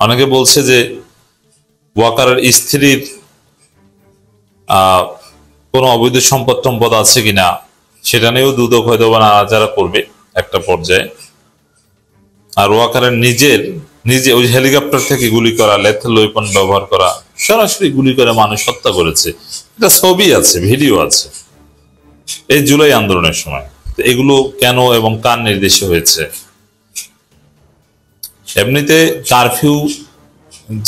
অনেকে বলছে যে ওয়াকারের স্ত্রীর কোনো অবৈধ সম্পদ আছে কিনা সেটা নিয়েও দুদক হয়তো বা নাড়াচাড়া করবে একটা পর্যায়ে। আর ওয়াকারের নিজে ওই হেলিকপ্টার থেকে গুলি করা, লেথাল ওয়েপন ব্যবহার করা, সরাসরি গুলি করে মানুষ হত্যা করেছে, এটা ছবি আছে, ভিডিও আছে এই জুলাই আন্দোলনের সময়। এগুলো কেন এবং কার নির্দেশে হয়েছে? এমনিতে কারফিউ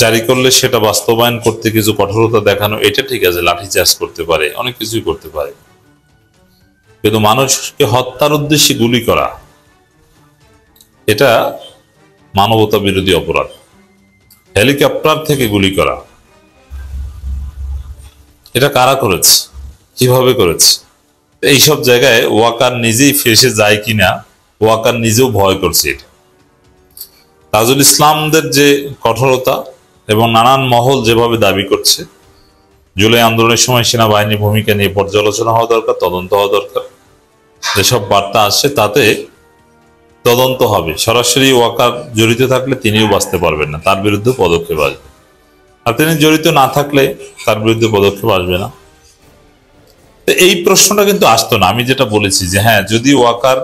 জারি করলে সেটা বাস্তবায়ন করতে কিছু কঠোরতা দেখানো, এটা ঠিক আছে, লাঠিচার্জ করতে পারে, অনেক কিছুই করতে পারে, কিন্তু মানুষকে হত্যার উদ্দেশ্যে গুলি করা এটা মানবতা বিরোধী অপরাধ। হেলিকপ্টার থেকে গুলি করা, এটা কারা করেছে, কিভাবে করেছে? এইসব জায়গায় ওয়াকার নিজেই ফেসে যায় কিনা ওয়াকার নিজেও ভয় করছে। এটা তাজুল ইসলামদের যে কঠোরতা এবং নানান মহল যেভাবে দাবি করছে, জুলাই আন্দোলনের সময় সেনাবাহিনীর ভূমিকা নিয়ে পর্যালোচনা হওয়া দরকার, তদন্ত হওয়া দরকার। যেসব বার্তা আসছে তাতে তদন্ত হবে। সরাসরি ওয়াকার জড়িত থাকলে তিনিও বাঁচতে পারবেন না, তার বিরুদ্ধে পদক্ষেপ আসবে। আর তিনি জড়িত না থাকলে তার বিরুদ্ধে পদক্ষেপ আসবে না। তো এই প্রশ্নটা কিন্তু আসতো না। আমি যেটা বলেছি যে হ্যাঁ, যদি ওয়াকার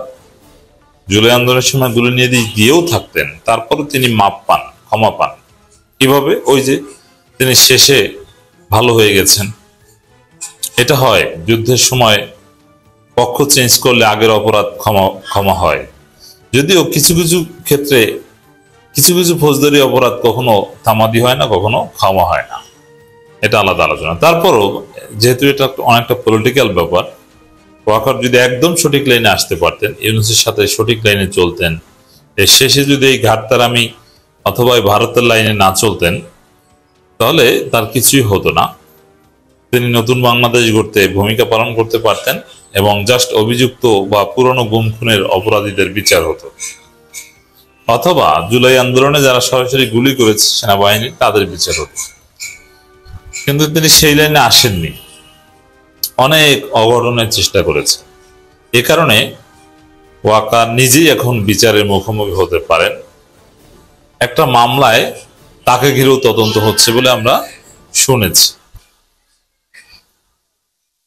জুলাই আন্দোলনের সময় গুলি নিয়ে দিয়েও থাকতেন, তারপরও তিনি মাপ পান, ক্ষমা পান। কিভাবে? ওই যে তিনি শেষে ভালো হয়ে গেছেন। এটা হয় যুদ্ধের সময়, পক্ষ চেঞ্জ করলে আগের অপরাধ ক্ষমা হয়। যদিও কিছু কিছু ক্ষেত্রে কিছু কিছু ফৌজদারি অপরাধ কখনো তামাদি হয় না, কখনো ক্ষমা হয় না, এটা আলাদা আলোচনা। তারপরও যেহেতু এটা অনেকটা পলিটিক্যাল ব্যাপার, ওয়াকার যদি একদম সঠিক লাইনে আসতে পারতেন, ইউনূসের সাথে সঠিক লাইনে চলতেন, এর শেষে যদি এই ঘাটতারামি অথবা ভারতের লাইনে না চলতেন, তাহলে তার কিছুই হতো না। তিনি নতুন বাংলাদেশ গড়তে ভূমিকা পালন করতে পারতেন এবং জাস্ট অভিযুক্ত বা পুরনো গুম খুনের অপরাধীদের বিচার হতো, অথবা জুলাই আন্দোলনে যারা সরাসরি গুলি করেছে সেনাবাহিনী, তাদের বিচার হতো। কিন্তু তিনি সেই লাইনে আসেননি, অনেক অঘটনের চেষ্টা করেছে। এ কারণে ওয়াকার নিজেই এখন বিচারের মুখোমুখি হতে পারেন। একটা মামলায় তাকে ঘিরেও তদন্ত হচ্ছে বলে আমরা শুনেছি।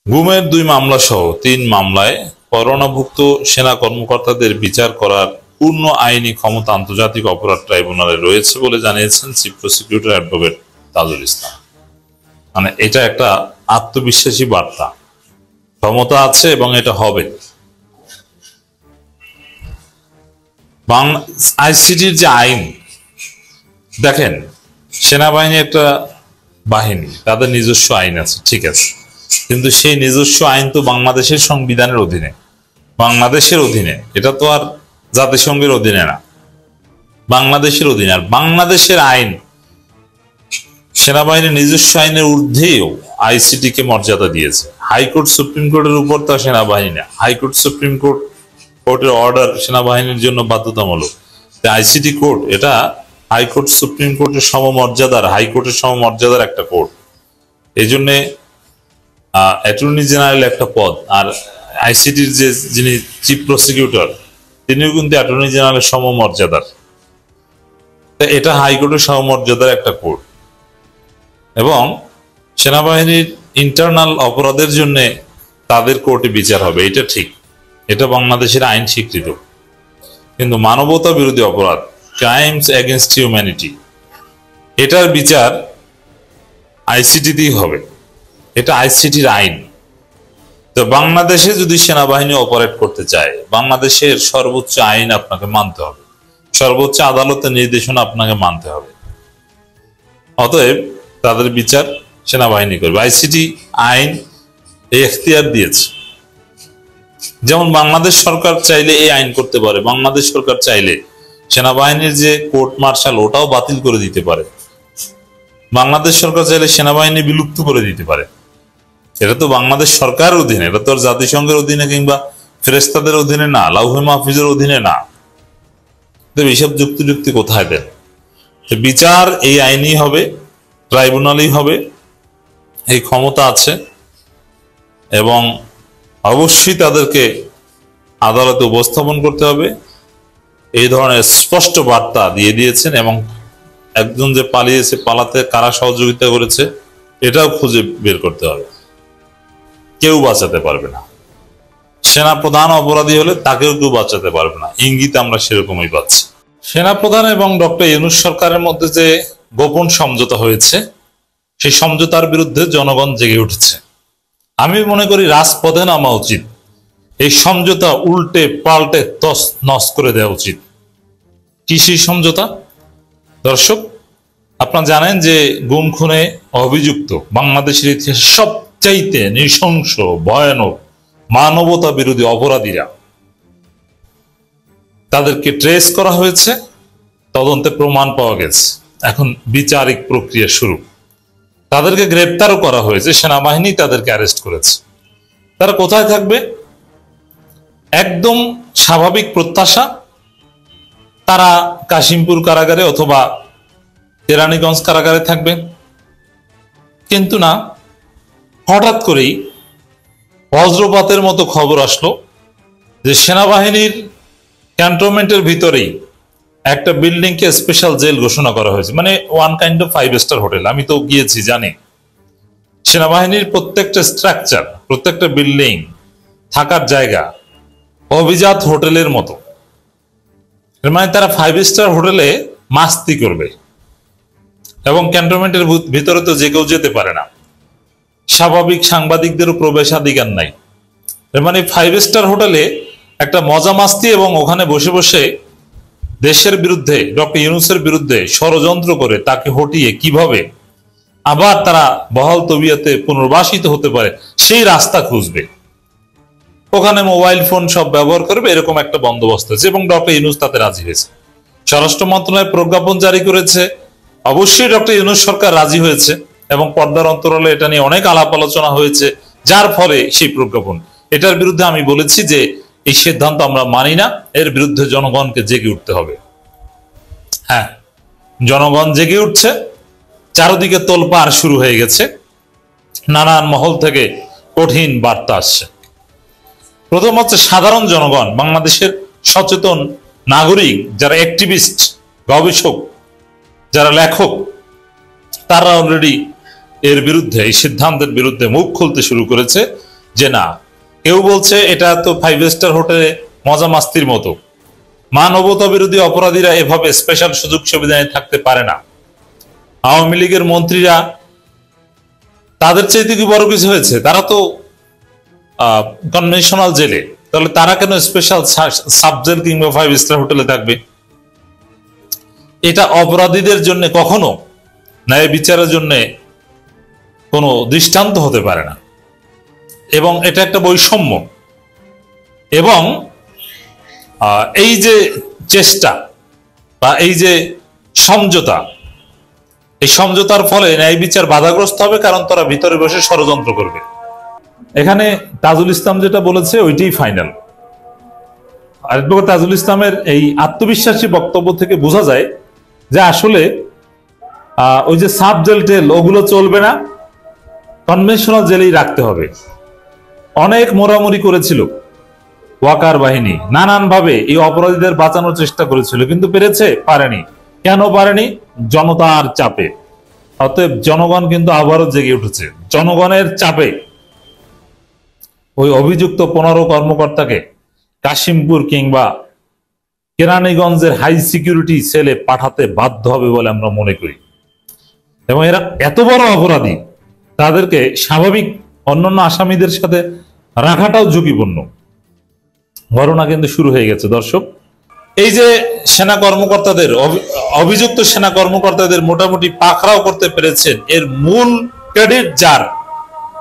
গুমের 2 মামলা সহ 3 মামলায় করোনাভুক্ত সেনা কর্মকর্তাদের বিচার করার পূর্ণ আইনি ক্ষমতা আন্তর্জাতিক অপরাধ ট্রাইব্যুনালে রয়েছে বলে জানিয়েছেন chief prosecutor advocate Tajul Islam. মানে এটা একটা আত্মবিশ্বাসী বার্তা, ক্ষমতা আছে এবং এটা হবে। আইসিটির যে আইন, দেখেন, সেনাবাহিনী একটা বাহিনী, তাদের নিজস্ব আইন আছে, ঠিক আছে, কিন্তু সেই নিজস্ব আইন তো বাংলাদেশের সংবিধানের অধীনে, বাংলাদেশের অধীনে, এটা তো আর জাতিসংঘের অধীনে না, বাংলাদেশের অধীনে। আর বাংলাদেশের আইন, সেনাবাহিনীর নিজস্ব আইনের ঊর্ধ্বেও আইসিটি কে মর্যাদা দিয়েছে। হাইকোর্ট সুপ্রিম কোর্টের উপর তা সেনাবাহিনী না, হাইকোর্ট সুপ্রিম কোর্টের অর্ডার সেনাবাহিনীর জন্য বাধ্যতামূলক। আইসিটি কোর্ট এটা হাইকোর্ট সুপ্রিম কোর্টের সমমর্যাদার, হাইকোর্টের সমমর্যাদার একটা কোর্ট। এই জন্যে অ্যাটর্নি জেনারেল একটা পদ, আর আইসিটির যিনি চিফ প্রসিকিউটর, তিনিও কিন্তু অ্যাটর্নি জেনারেলের সমমর্যাদার। এটা হাইকোর্টের সমমর্যাদার একটা কোর্ট, এবং সেনাবাহিনীর ইন্টারনাল অপরাধের জন্য তাদের কোর্টে বিচার হবে, এটা ঠিক, এটা বাংলাদেশের আইন স্বীকৃত। কিন্তু মানবতা বিরোধী অপরাধ, ক্রাইমস এগেনস্ট হিউম্যানিটি, এটার বিচার আইসিটিতেই হবে, এটা আইসিটির আইন। তো বাংলাদেশে যদি সেনাবাহিনী অপারেট করতে চায়, বাংলাদেশের সর্বোচ্চ আইন আপনাকে মানতে হবে, সর্বোচ্চ আদালতের নির্দেশনা আপনাকে মানতে হবে। অতএব তাদের বিচার সেনাবাহিনী করবে। আইসিটি আইন এই এখতিয়ার দিয়েছে। যেমন বাংলাদেশ সরকার চাইলে এই আইন করতে পারে, বাংলাদেশ সরকার চাইলে সেনাবাহিনীর যে কোর্ট মার্শাল ওটাও বাতিল করে দিতে পারে, বাংলাদেশ সরকার চাইলে সেনাবাহিনী বিলুপ্ত করে দিতে পারে। এটা তো বাংলাদেশ সরকারের অধীনে, এটা তো আর জাতিসংঘের অধীনে কিংবা ফেরেশতাদের অধীনে না, লাউহে মাহফুজের অধীনে না। এইসব যুক্তি কোথায় দেন? বিচার এই আইনই হবে, ট্রাইব্যুনালই হবে, এই ক্ষমতা আছে, এবং অবশ্যই তাদেরকে আদালতে উপস্থাপন করতে হবে। এই ধরনের স্পষ্ট বার্তা দিয়ে দিয়েছেন এবং একজন যে পালিয়েছে, পালাতে কারা সহযোগিতা করেছে এটাও খুঁজে বের করতে হবে। কেউ বাঁচাতে পারবে না। সেনাপ্রধান অপরাধী হলে তাকেও কেউ বাঁচাতে পারবে না, ইঙ্গিত আমরা সেরকমই পাচ্ছি। সেনাপ্রধান এবং ডক্টর ইউনূস সরকারের মধ্যে যে গোপন সমঝোতা হয়েছে, সেই সমঝোতার বিরুদ্ধে জনগণ জেগে উঠেছে। আমি মনে করি রাজপথে নামা উচিত, এই সমঝোতা উল্টে পাল্টে তস নস করে দেওয়া উচিত। কি সেই সমঝোতা? দর্শক, আপনারা জানেন যে গুম খুনে অভিযুক্ত বাংলাদেশের ইতিহাসে সবচাইতে নৃশংস, ভয়ানক, মানবতা বিরোধী অপরাধীরা, তাদেরকে ট্রেস করা হয়েছে, তদন্তে প্রমাণ পাওয়া গেছে, এখন বিচারিক প্রক্রিয়া শুরু। তাদেরকে গ্রেপ্তারও করা হয়েছে, সেনাবাহিনী তাদেরকে অ্যারেস্ট করেছে। তারা কোথায় থাকবে? একদম স্বাভাবিক প্রত্যাশা, তারা কাশিমপুর কারাগারে অথবা কেরানীগঞ্জ কারাগারে থাকবে। কিন্তু না, হঠাৎ করেই বজ্রপাতের মতো খবর আসলো যে সেনাবাহিনীর ক্যান্টনমেন্টের ভিতরেই একটা বিল্ডিংকে স্পেশাল জেল ঘোষণা করা হয়েছে, মানে one kind of 5 star hotel. আমি তো গিয়েছি, জানি সেনাবাহিনীর প্রত্যেকটা স্ট্রাকচার, প্রত্যেকটা বিল্ডিং, থাকার জায়গা অভিজাত হোটেলের মতো। মানে তারা 5 স্টার হোটেলে মাস্তি করবে, এবং ক্যান্টনমেন্টের ভিতরে তো যে কেউ যেতে পারে না, স্বাভাবিক সাংবাদিকদেরও প্রবেশাধিকার নাই। মানে 5 স্টার হোটেলে একটা মজা মাস্তি, এবং ওখানে বসে বসে দেশের বিরুদ্ধে, ডক্টর ইউনূসের বিরুদ্ধে ষড়যন্ত্র করে তাকে হটিয়ে কিভাবে আবার তারা বহাল তবিয়তে পুনর্বাসিত হতে পারে সেই রাস্তা খুঁজবে। ওখানে মোবাইল ফোন সব ব্যবহার করবে, এরকম একটা বন্দোবস্ত আছে, এবং ডক্টর ইউনূস তাতে রাজি হয়েছে। স্বরাষ্ট্র মন্ত্রণালয় প্রজ্ঞাপন জারি করেছে, অবশ্যই ডক্টর ইউনূস সরকার রাজি হয়েছে, এবং পর্দার অন্তরালে এটা নিয়ে অনেক আলাপ আলোচনা হয়েছে, যার ফলে সেই প্রজ্ঞাপন। এটার বিরুদ্ধে আমি বলেছি যে এই সিদ্ধান্ত আমরা মানি না, এর বিরুদ্ধে জনগণকে জেগে উঠতে হবে। হ্যাঁ, জনগণ জেগে উঠছে, চারদিকে তোলপাড় শুরু হয়ে গেছে, নানান মহল থেকে কঠিন বার্তা আসছে। প্রথম হচ্ছে সাধারণ জনগণ, বাংলাদেশের সচেতন নাগরিক, যারা অ্যাক্টিভিস্ট, গবেষক, যারা লেখক, তারা অলরেডি এর বিরুদ্ধে, এই সিদ্ধান্তের বিরুদ্ধে মুখ খুলতে শুরু করেছে যে না, কেউ বলছে এটা তো 5 স্টার হোটেলে মজা মাস্তির মতো, মানবতা বিরোধী অপরাধীরা এভাবে স্পেশাল সুযোগ সুবিধা নিয়ে থাকতে পারে না। আওয়ামী লীগের মন্ত্রীরা, তাদের চাইতে কি বড় কিছু হয়েছে? তারা তো কনভেনশনাল জেলে, তাহলে তারা কেন স্পেশাল সাব জেল কিংবা 5 স্টার হোটেলে থাকবে? এটা অপরাধীদের জন্য কখনো ন্যায় বিচারের জন্য কোনো দৃষ্টান্ত হতে পারে না, এবং এটা একটা বৈষম্য। এবং এই যে চেষ্টা বা এই যে সমঝোতা, এই সমঝোতার ফলে ন্যায় বিচার বাধাগ্রস্ত হবে, কারণ তারা ভিতরে বসে ষড়যন্ত্র করবে। এখানে তাজুল ইসলাম যেটা বলেছে ওইটাই ফাইনাল। অ্যাডভোকেট তাজুল ইসলামের এই আত্মবিশ্বাসী বক্তব্য থেকে বোঝা যায় যে আসলে ওই যে সাব জেল টেল ওগুলো চলবে না, কনভেনশনাল জেলেই রাখতে হবে। অনেক মোড়ামুড়ি করেছিল ওয়াকার বাহিনী, নানান ভাবে এই অপরাধীদের বাঁচানোর চেষ্টা করেছিল, কিন্তু পেরেছে? পারেনি। কেন পারেনি? জনতার চাপে। অতএব জনগণ কিন্তু আবারও জেগে উঠেছে। জনগণের চাপে ওই অভিযুক্ত 15 কর্মকর্তাকে কাশিমপুর কিংবা কেরানীগঞ্জের হাই সিকিউরিটি সেলে পাঠাতে বাধ্য হবে বলে আমরা মনে করি। এবং এরা এত বড় অপরাধী, তাদেরকে স্বাভাবিক অন্যান্য আসামিদের সাথে রাখাটাও ঝুঁকিপূর্ণ। ঘটনা কিন্তু শুরু হয়ে গেছে দর্শক। এই যে সেনা কর্মকর্তাদের, অভিযুক্ত সেনা কর্মকর্তাদের মোটামুটি পাকড়াও করতে পেরেছেন, এর মূল ক্রেডিট যার,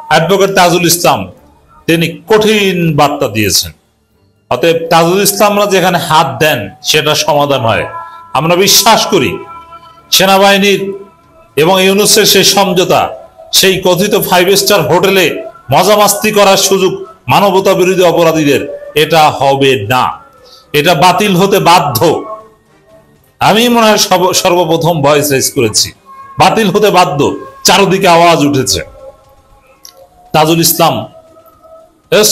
অ্যাডভোকেট তাজুল ইসলাম, তিনি কঠিন বার্তা দিয়েছেন। অতএব তাজুল ইসলামরা যেখানে হাত দেন সেটা সমাধান হয়। আমরা বিশ্বাস করি সেনাবাহিনীর এবং ইউনূসের সেই সমঝোতা, সেই কথিত 5 স্টার হোটেলে মজা মাস্তি করার সুযোগ মানবতা বিরোধী অপরাধীদের, এটা হবে না, এটা বাতিল হতে বাধ্য। আমি মনে হয় সর্বপ্রথম ভয়েস রেজ করেছি, বাতিল হতে বাধ্য। চারদিকে আওয়াজ উঠেছে। তাজুল ইসলাম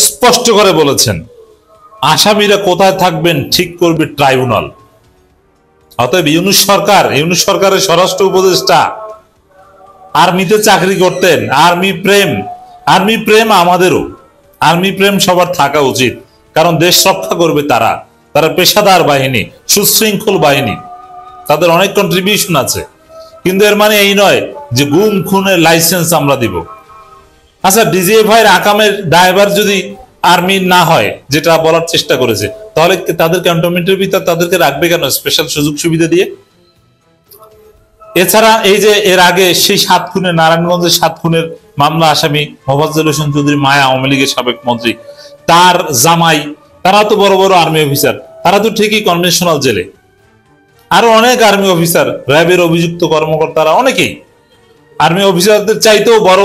স্পষ্ট করে বলেছেন, আসামিরা কোথায় থাকবেন ঠিক করবে ট্রাইব্যুনাল। অতএব ইউনূস সরকারের স্বরাষ্ট্র উপদেষ্টা আর্মিতে চাকরি করতেন। আর্মি প্রেম আমাদেরও, আর্মি প্রেম সবার থাকা উচিত, কারণ দেশ রক্ষা করবে তারা পেশাদার বাহিনী, সুশৃঙ্খল বাহিনী, তাদের অনেক কন্ট্রিবিউশন আছে। কিন্তু এর মানে এই নয় যে গুম খুনের লাইসেন্স আমরা দিব। আচ্ছা, ডিজিএফআই এর আকামের ড্রাইভার যদি আর্মি না হয়, যেটা বলার চেষ্টা করেছে, তাহলে তাদের ক্যান্টনমেন্টের ভিতর তাদেরকে রাখবে কেন স্পেশাল সুযোগ সুবিধা দিয়ে? এছাড়া এই যে এর আগে সেই 7 খুনের, নারায়ণগঞ্জের 7 খুনের মামলা আসামি মোফাজ্জল হোসেন চৌধুরী মায়া, আওয়ামী লীগের সাবেক মন্ত্রী, তার জামাই, তারা তো বড় বড় আর্মি অফিসার, তারা তো ঠিকই কনভেনশনাল জেলে। আরো অনেক আর্মি অফিসার, র্যাবের অভিযুক্ত কর্মকর্তারা অনেকেই আর্মি অফিসারদের চাইতেও বড়,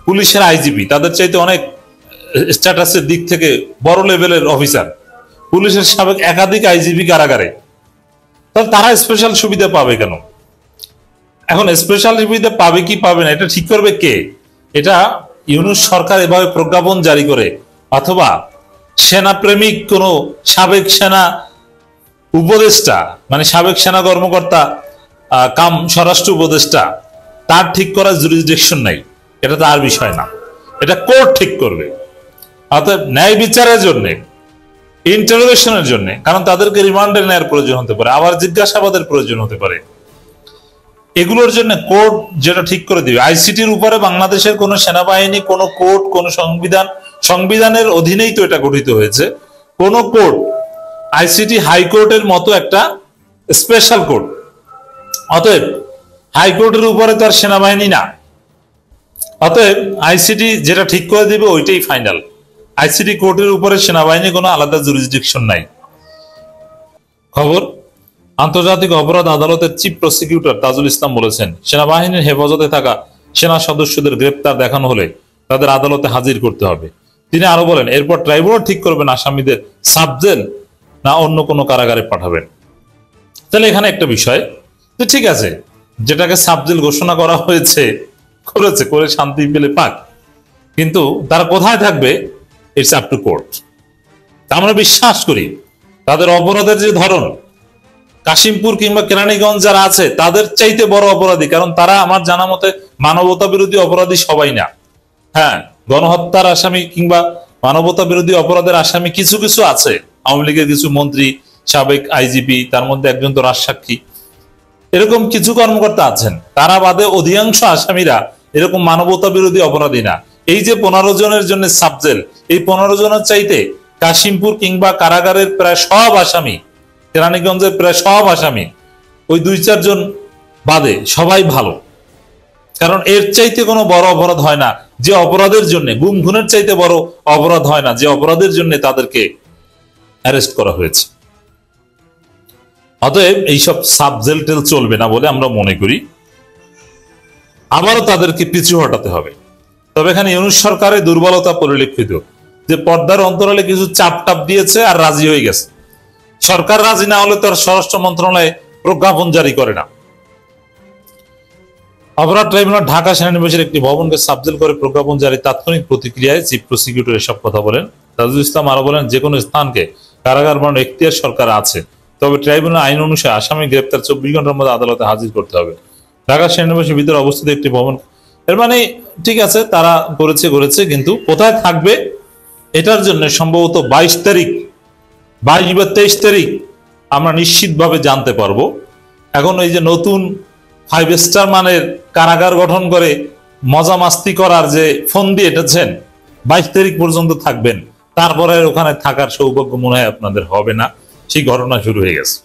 পুলিশের আইজিপি তাদের চাইতে অনেক স্ট্যাটাসের দিক থেকে বড় লেভেলের অফিসার, পুলিশের সাবেক একাধিক আইজিপি কারাগারে। তাহলে তারা স্পেশাল সুবিধা পাবে কেন? এখন স্পেশাল সুবিধা পাবে কি পাবে না এটা ঠিক করবে কে? এটা ইউনূস সরকার এভাবে প্রজ্ঞাপন জারি করে, অথবা সেনাপ্রেমিক কোন সাবেক সেনা উপদেষ্টা, মানে সাবেক সেনা কর্মকর্তা কাম স্বরাষ্ট্র উপদেষ্টা, তার ঠিক করার জুরিসডিকশন নাই। এটা তার বিষয় না, এটা কোর্ট ঠিক করবে। অর্থাৎ ন্যায় বিচারের জন্য, ইন্টারোগেশনের জন্য, কারণ তাদেরকে রিমান্ডে নেওয়ার প্রয়োজন হতে পারে, আবার জিজ্ঞাসাবাদের প্রয়োজন হতে পারে, এগুলোর জন্য কোর্ট যেটা ঠিক করে দিবে। আইসিটির উপরে বাংলাদেশের কোন সেনাবাহিনী, কোন কোর্ট, কোন সংবিধানের অধীনেই তো এটা গঠিত হয়েছে। কোন কোর্ট, আইসিটি হাইকোর্টের মতো একটা স্পেশাল কোর্ট, অতএব হাইকোর্টের উপরে তো আর সেনাবাহিনী না। অতএব আইসিটি যেটা ঠিক করে দিবে ওইটাই ফাইনাল। আইসিটি কোর্টের উপরে সেনাবাহিনী কোনো আলাদা জুরিসডিকশন নাই। খবর, আন্তর্জাতিক অপরাধ আদালতের চিফ প্রসিকিউটর তাজুল ইসলাম বলেছেন, সেনাবাহিনীর হেফাজতে থাকা সেনা সদস্যদের গ্রেপ্তার দেখানো হলে তাদের আদালতে হাজির করতে হবে। তিনি আরো বলেন, এরপর ট্রাইব্যুনাল ঠিক করবেন আসামিদের সাবজেল না অন্য কোনো কারাগারে পাঠাবেন। তাহলে এখানে একটা বিষয় যে ঠিক আছে, যেটাকে সাবজেল ঘোষণা করা হয়েছে করে শান্তি পেলে পাক, কিন্তু তারা কোথায় থাকবে ইটস আপ টু কোর্ট। আমরা বিশ্বাস করি তাদের অপরাধের যে ধরন, কাশিমপুর কিংবা কেরানীগঞ্জ যারা আছে তাদের চাইতে বড় অপরাধী, কারণ তারা আমার জানা মতে মানবতা বিরোধী অপরাধী সবাই না। হ্যাঁ, গণহত্যার আসামি কিংবা মানবতা বিরোধী অপরাধের আসামি কিছু কিছু আছে, আওয়ামী লীগের কিছু মন্ত্রী, সাবেক আইজিপি, তার মধ্যে একজন তো রাজসাক্ষী, এরকম কিছু কর্মকর্তা আছেন। তারা বাদে অধিকাংশ আসামিরা এরকম মানবতা বিরোধী অপরাধী না। এই যে 15 জনের জন্য সাবজেল, এই 15 জনের চাইতে কাশিমপুর কিংবা কারাগারের প্রায় সব আসামি, কেরানীগঞ্জের প্রায় সব আসামি, ওই 2-4 জন বাদে সবাই ভালো। কারণ এর চাইতে কোনো বড় অপরাধ হয় না যে অপরাধের জন্য, গুম খুনের চাইতে বড় অপরাধ হয় না যে অপরাধের জন্য তাদেরকে অ্যারেস্ট করা হয়েছে। অতএব এইসব সাবজেল টেল চলবে না বলে আমরা মনে করি, আবারও তাদেরকে পিছু হটাতে হবে। তবে এখানে ইউনূস সরকারের দুর্বলতা পরিলক্ষিত, যে পর্দার অন্তরালে কিছু চাপ দিয়েছে আর রাজি হয়ে গেছে। সরকার রাজি না হলে তার স্বরাষ্ট্র মন্ত্রণালয় প্রজ্ঞাপন জারি করে না। অপরাধ ট্রাইব্যুনাল ঢাকা সেনানিবাসের একটি ভবনকে সাবজেল করে প্রজ্ঞাপন জারি তাৎক্ষণিক প্রতিক্রিয়ায় চিফ প্রসিকিউটর এসব কথা বলেন। তাজুল ইসলাম আরো বলেন, যে কোনো স্থানকে কারাগার বানানোর এখতিয়ার সরকার আছে, তবে ট্রাইব্যুনাল আইন অনুসারে আসামি গ্রেপ্তার 24 ঘন্টার মধ্যে আদালতে হাজির করতে হবে। ঢাকা সেনানিবাসের ভিতরে অবস্থিত একটি ভবন, এর মানে ঠিক আছে তারা করেছে, কিন্তু কোথায় থাকবে এটার জন্য সম্ভবত 22 তারিখ, 22 বা 23 তারিখ আমরা নিশ্চিতভাবে জানতে পারবো। এখন এই যে নতুন 5 স্টার মানের কারাগার গঠন করে মজা মাস্তি করার যে ফন্দি এঁটেছেন, 22 তারিখ পর্যন্ত থাকবেন, তারপরে ওখানে থাকার সৌভাগ্য মনে হয় আপনাদের হবে না। সেই ঘটনা শুরু হয়ে গেছে।